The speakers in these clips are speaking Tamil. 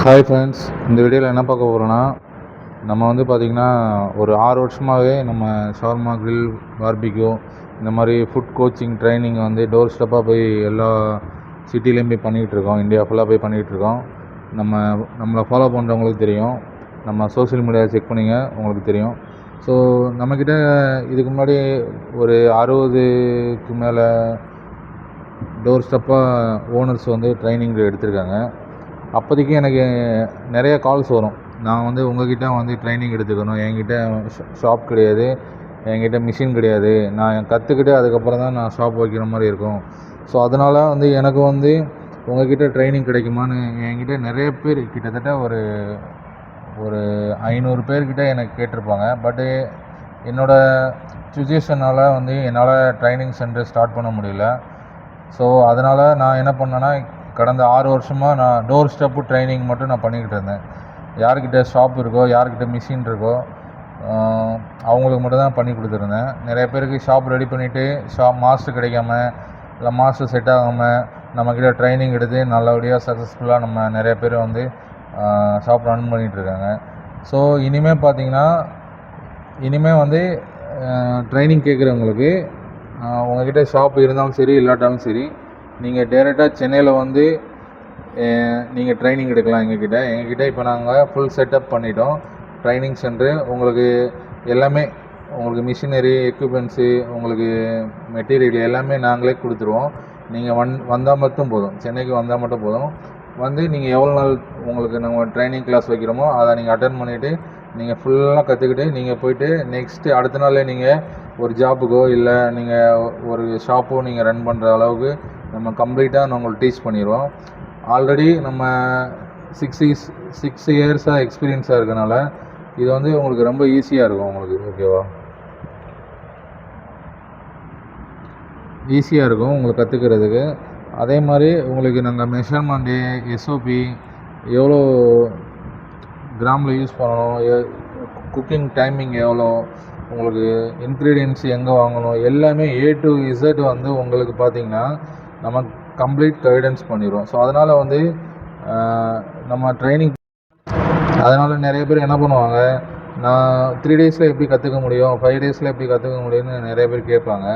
ஹாய் ஃப்ரெண்ட்ஸ், இந்த வீடியோவில் என்ன பார்க்க போகிறோன்னா, நம்ம வந்து பார்த்திங்கன்னா ஒரு 6 வருஷமாகவே நம்ம ஷவர்மா, கிரில், பார்பிக்யூ இந்த மாதிரி ஃபுட் கோச்சிங் ட்ரைனிங் வந்து டோர் ஸ்டெப்பாக போய் எல்லா சிட்டிலையும் போய் பண்ணிகிட்ருக்கோம். இந்தியா ஃபுல்லாக போய் பண்ணிகிட்ருக்கோம். நம்மளை ஃபாலோ பண்ணுறவங்களுக்கு தெரியும், நம்ம சோஷியல் மீடியா செக் பண்ணிங்க உங்களுக்கு தெரியும். ஸோ நம்மக்கிட்ட இதுக்கு முன்னாடி ஒரு 60க்கு மேலே டோர் ஸ்டெப்பாக ஓனர்ஸ் வந்து ட்ரைனிங் எடுத்திருக்காங்க. அப்போதைக்கு எனக்கு நிறைய கால்ஸ் வரும், நான் வந்து உங்கள்கிட்ட வந்து ட்ரைனிங் எடுத்துக்கணும், என்கிட்ட ஷாப் கிடையாது, என்கிட்ட மிஷின் கிடையாது, நான் கற்றுக்கிட்டு அதுக்கப்புறம் தான் நான் ஷாப் வைக்கிற மாதிரி இருக்கும். ஸோ அதனால் வந்து எனக்கு வந்து உங்கள்கிட்ட ட்ரைனிங் கிடைக்குமான்னு என்கிட்ட நிறைய பேர், கிட்டத்தட்ட ஒரு 500 பேர்கிட்ட எனக்கு கேட்டிருப்பாங்க. பட்டு என்னோடய சுச்சுவேஷனால் வந்து என்னால் ட்ரைனிங் சென்டர் ஸ்டார்ட் பண்ண முடியல. ஸோ அதனால் நான் என்ன பண்ணேன்னா, கடந்த 6 வருஷமாக நான் டோர் ஸ்டெப்பு ட்ரைனிங் மட்டும் நான் பண்ணிக்கிட்டு இருந்தேன். யார்கிட்ட ஷாப் இருக்கோ, யார்கிட்ட மிஷின் இருக்கோ அவங்களுக்கு மட்டும் தான் பண்ணி கொடுத்துருந்தேன். நிறைய பேருக்கு ஷாப் ரெடி பண்ணிவிட்டு மாஸ்டர் கிடைக்காம, இல்லை மாஸ்டர் செட் ஆகாமல் நம்மக்கிட்ட ட்ரைனிங் எடுத்து நல்லபடியாக சக்ஸஸ்ஃபுல்லாக நம்ம நிறைய பேர் வந்து ஷாப் ரன் பண்ணிகிட்ருக்காங்க. ஸோ இனிமேல் பார்த்திங்கன்னா, வந்து ட்ரைனிங் கேட்குறவங்களுக்கு உங்கள்கிட்ட ஷாப் இருந்தாலும் சரி இல்லாட்டாலும் சரி, நீங்கள் டேரெக்டாக சென்னையில் வந்து நீங்கள் ட்ரைனிங் எடுக்கலாம். எங்ககிட்ட இப்போ நாங்கள் ஃபுல் செட்டப் பண்ணிட்டோம். ட்ரைனிங் சென்டரு உங்களுக்கு எல்லாமே, உங்களுக்கு மிஷினரி, எக்யூப்மெண்ட்ஸு, உங்களுக்கு மெட்டீரியல் எல்லாமே நாங்களே கொடுத்துருவோம். நீங்கள் வந்தால் மட்டும் போதும், சென்னைக்கு வந்தால் மட்டும் போதும். வந்து நீங்கள் எவ்வளோ நாள் உங்களுக்கு நம்ம ட்ரைனிங் கிளாஸ் வைக்கிறோமோ அதை நீங்கள் அட்டன் பண்ணிவிட்டு நீங்கள் ஃபுல்லாக கற்றுக்கிட்டு நீங்கள் போய்ட்டு நெக்ஸ்ட்டு அடுத்த நாளே நீங்கள் ஒரு ஜாப்புக்கோ இல்லை நீங்கள் ஒரு ஷாப்போ நீங்கள் ரன் பண்ணுற அளவுக்கு நம்ம கம்ப்ளீட்டாக நான் உங்களுக்கு டீச் பண்ணிடுவோம். ஆல்ரெடி நம்ம 6 இயர்ஸாக எக்ஸ்பீரியன்ஸாக இருக்கனால இது வந்து உங்களுக்கு ரொம்ப ஈஸியாக இருக்கும் உங்களுக்கு. ஓகேவா? ஈஸியாக இருக்கும் உங்களுக்கு கற்றுக்கிறதுக்கு. அதே மாதிரி உங்களுக்கு நாங்கள் மெஷர்மெண்ட்டு, எஸ்ஓபி, எவ்வளோ கிராமில் யூஸ் பண்ணணும், குக்கிங் டைமிங் எவ்வளோ, உங்களுக்கு இன்க்ரீடியன்ட்ஸ் எங்கே வாங்கணும், எல்லாமே A to Z வந்து உங்களுக்கு பார்த்திங்கன்னா நம்ம கம்ப்ளீட் கைடன்ஸ் பண்ணிடுவோம். ஸோ அதனால் வந்து நம்ம ட்ரைனிங், அதனால் நிறைய பேர் என்ன பண்ணுவாங்க, நான் 3 டேஸில் எப்படி கற்றுக்க முடியும், 5 டேஸில் எப்படி கற்றுக்க முடியும்னு நிறைய பேர் கேட்பாங்க.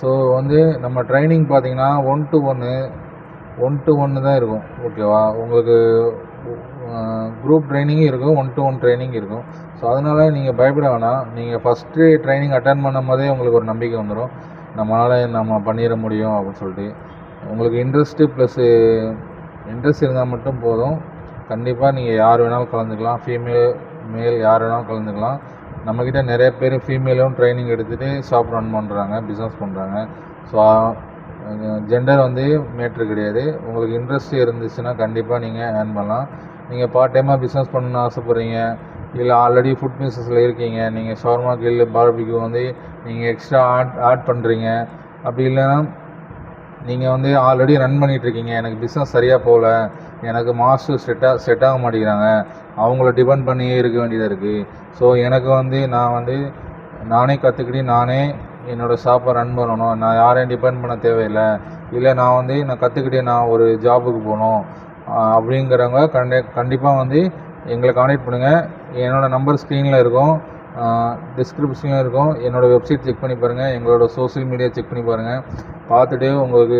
ஸோ வந்து நம்ம ட்ரைனிங் பார்த்திங்கன்னா 1 to 1 தான் இருக்கும். ஓகேவா? உங்களுக்கு குரூப் ட்ரைனிங்கும் இருக்கும், 1 to 1 ட்ரைனிங் இருக்கும். ஸோ அதனால் நீங்கள் பயப்பட வேணாம். நீங்கள் ஃபஸ்ட்டு ட்ரைனிங் அட்டன் பண்ணும் போதே உங்களுக்கு ஒரு நம்பிக்கை வந்துடும், நம்ம பண்ணிட முடியும் அப்படின்னு சொல்லிட்டு. உங்களுக்கு இன்ட்ரெஸ்ட் இருந்தால் மட்டும் போதும். கண்டிப்பாக நீங்கள் யார் வேணாலும் கலந்துக்கலாம், ஃபீமேல் மேல் யார் வேணாலும் கலந்துக்கலாம். நம்மக்கிட்ட நிறைய பேர் ஃபீமேலும் ட்ரைனிங் எடுத்துகிட்டு ஷாப் ரன் பண்ணுறாங்க, பிஸ்னஸ் பண்ணுறாங்க. ஸோ ஜெண்டர் வந்து மேட்ரு கிடையாது. உங்களுக்கு இன்ட்ரெஸ்ட் இருந்துச்சுன்னா கண்டிப்பாக நீங்கள் ஏர்ன் பண்ணலாம். நீங்கள் பார்ட் டைமாக பிஸ்னஸ் பண்ணணும்னு ஆசைப்பட்றீங்க, இல்லை ஆல்ரெடி ஃபுட் பிஸ்னஸில் இருக்கீங்க, நீங்கள் ஷவர்மா, கிரில், பார்பிக்யூ வந்து நீங்கள் எக்ஸ்ட்ரா ஆட் பண்ணுறீங்க, அப்படி இல்லைன்னா நீங்கள் வந்து ஆல்ரெடி ரன் பண்ணிகிட்ருக்கீங்க, எனக்கு பிஸ்னஸ் சரியாக போகல, எனக்கு மாஸ்டர் செட் ஆக மாட்டேங்கிறாங்க, அவங்கள டிபெண்ட் பண்ணியே இருக்க வேண்டியதாக இருக்குது. ஸோ எனக்கு வந்து நானே கற்றுக்கிட்டு நானே என்னோடய ஷாப்பை ரன் பண்ணணும், நான் யாரையும் டிபெண்ட் பண்ண தேவையில்லை, இல்லை நான் கற்றுக்கிட்டே நான் ஒரு ஜாபுக்கு போகணும் அப்படிங்கிறவங்க கண்டிப்பாக வந்து எங்களை கான்டெக்ட் பண்ணுங்கள். என்னோடய நம்பர் ஸ்க்ரீனில் இருக்கும், டிஸ்கிரிப்ஷன்லையும் இருக்கும். என்னோடய வெப்சைட் செக் பண்ணி பாருங்கள், எங்களோட சோஷியல் மீடியா செக் பண்ணி பாருங்கள். பார்த்துட்டு உங்களுக்கு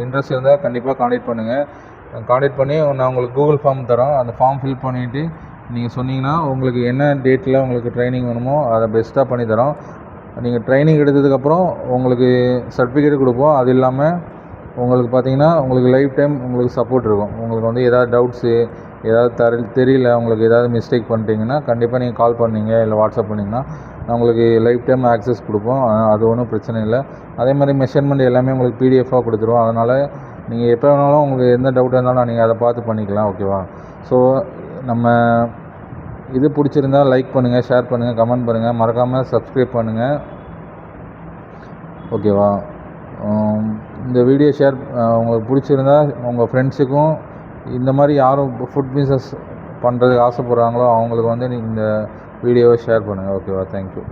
இன்ட்ரெஸ்ட் இருந்தால் கண்டிப்பாக கான்டெக்ட் பண்ணுங்கள். கான்டெக்ட் பண்ணி நான் உங்களுக்கு கூகுள் ஃபார்ம் தரோம், அந்த ஃபார்ம் ஃபில் பண்ணிவிட்டு நீங்கள் சொன்னீங்கன்னா உங்களுக்கு என்ன டேட்டில் உங்களுக்கு ட்ரைனிங் வேணுமோ அதை பெஸ்ட்டாக பண்ணி தரோம். நீங்கள் ட்ரைனிங் எடுத்ததுக்கப்புறம் உங்களுக்கு சர்டிஃபிகேட் கொடுப்போம். அது இல்லாமல் உங்களுக்கு பார்த்திங்கன்னா உங்களுக்கு லைஃப் டைம் உங்களுக்கு சப்போர்ட் இருக்கும். உங்களுக்கு வந்து ஏதாவது டவுட்ஸு, ஏதாவது தெரியல, உங்களுக்கு ஏதாவது மிஸ்டேக் பண்ணிட்டீங்கன்னா கண்டிப்பாக நீங்கள் கால் பண்ணிங்க இல்லை வாட்ஸ்அப் பண்ணிங்கன்னா நான் உங்களுக்கு லைஃப் டைம் ஆக்சஸ் கொடுப்போம். அது ஒன்றும் பிரச்சனை இல்லை. அதே மாதிரி மெஷர்மெண்ட் எல்லாமே உங்களுக்கு PDF-ஆக கொடுத்துருவோம். அதனால் நீங்கள் எப்போ வேணாலும் உங்களுக்கு எந்த டவுட்டாக இருந்தாலும் நீங்கள் அதை பார்த்து பண்ணிக்கலாம். ஓகேவா? ஸோ நம்ம இது பிடிச்சிருந்தால் லைக் பண்ணுங்கள், ஷேர் பண்ணுங்கள், கமெண்ட் பண்ணுங்கள், மறக்காமல் சப்ஸ்கிரைப் பண்ணுங்கள். ஓகேவா? இந்த வீடியோ உங்களுக்கு பிடிச்சிருந்தா உங்கள் ஃப்ரெண்ட்ஸுக்கும், இந்த மாதிரி யாரும் ஃபுட் பிஸ்னஸ் பண்ணுறதுக்கு ஆசைப்படுறாங்களோ அவங்களுக்கு வந்து இந்த வீடியோவை ஷேர் பண்ணுங்கள். ஓகேவா? தேங்க்யூ.